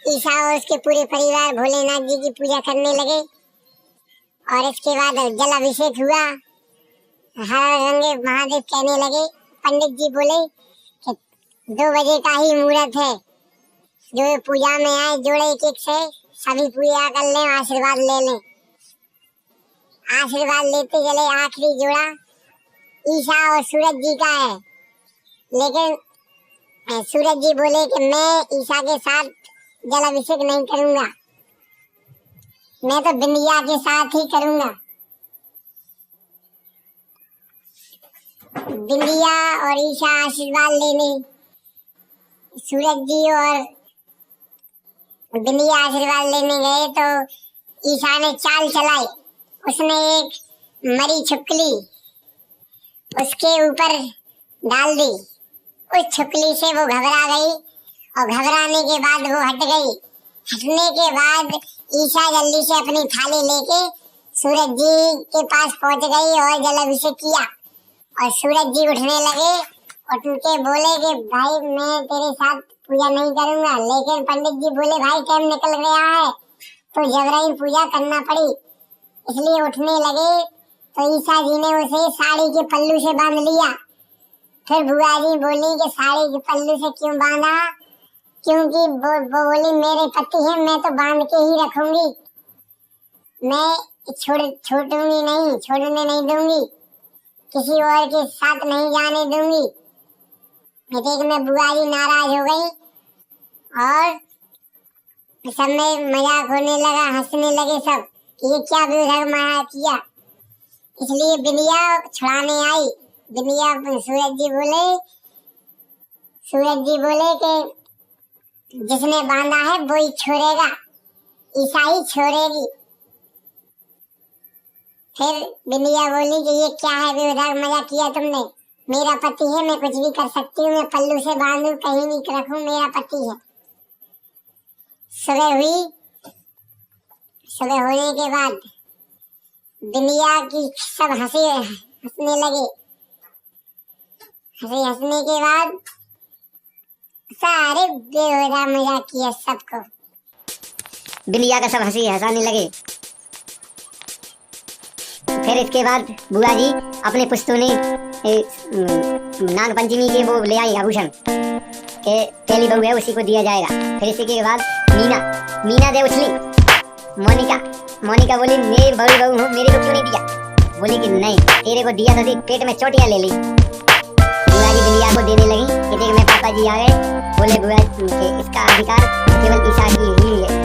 ईशा और उसके पूरे परिवार भोलेनाथ जी की पूजा करने लगे और इसके बाद जलाभिषेक हुआ। हर रंगे महादेव कहने लगे। पंडित जी बोले कि 2 बजे का ही मुहूर्त है, जो पूजा में आए जोड़े एक एक से सभी पूजा कर लें, आशीर्वाद ले लें। आशीर्वाद लेते चले। आखिरी जोड़ा ईशा और सूरज जी का है, लेकिन सूरज जी बोले कि मैं ईशा के साथ जलाभिषेक नहीं करूंगा, मैं तो बिंदिया के साथ ही करूंगा। बिंदिया और ईशा आशीर्वाद लेने सूरज जी और बिंदिया आशीर्वाद लेने गए तो ईशा ने चाल चलाई। उसने एक मरी छिपकली उसके ऊपर डाल दी। उस छिपकली से वो घबरा गई और घबराने के बाद वो हट गई। हटने के बाद ईशा जल्दी से अपनी थाली लेके सूरज जी के पास पहुंच गई और जलाभिषेक किया। और सूरज जी उठने लगे। उठ के बोले कि भाई मैं तेरे साथ पूजा नहीं करूंगा, लेकिन पंडित जी बोले भाई टाइम निकल गया है तो जबरन पूजा करना पड़ी, इसलिए उठने लगे। तो ईशा जी ने उसे साड़ी के पल्लू से बांध लिया। फिर बुआ जी बोली कि साड़ी के पल्लू से क्यों बांधा? क्योंकि वो बोली मेरे पति हैं, मैं तो बांध के ही रखूंगी, मैं छोड़ूंगी नहीं, छोड़ने नहीं दूंगी, किसी और के साथ नहीं जाने दूंगी। देख में बुआ जी नाराज हो गई और सब में मजाक होने लगा, हंसने लगे सब कि ये क्या बेधर्म किया। इसलिए बिंदिया छुड़ाने आई। बिंदिया सूरज जी बोले कि जिसने बांधा है वो ही छोड़ेगा, ईशा ही छोड़ेगी। फिर बिंदिया बोली कि ये क्या है बेधर्म मजाक किया तुमने, मेरा पति है, मैं कुछ भी कर सकती हूँ, मैं पल्लू से बांधू कहीं भी रखूं, मेरा पति है। सुबह हुई। सुबह होने के बाद बिंदिया की सब हंसने लगे। हंसने के बाद सारे बेवजह मजाक किया सबको। बिंदिया का सब हंसी हंसाने लगे। फिर इसके बाद बुआ जी अपने पुश्तों ने नाग पंचमी के वो ले आई आभूषण के पहली बहू है उसी को दिया जाएगा। फिर इसी के बाद मीना दे उछली। मोनिका बोली मेरी बहू हूँ, मेरे को क्यों नहीं दिया? बोली कि नहीं, तेरे को दिया तो पेट में चोटियां ले ली। बुआ जी बिंदिया को देने लगी कि देख मैं पापा जी आ गए। बोले बुआ के इसका अधिकार केवल ईशा की ही है।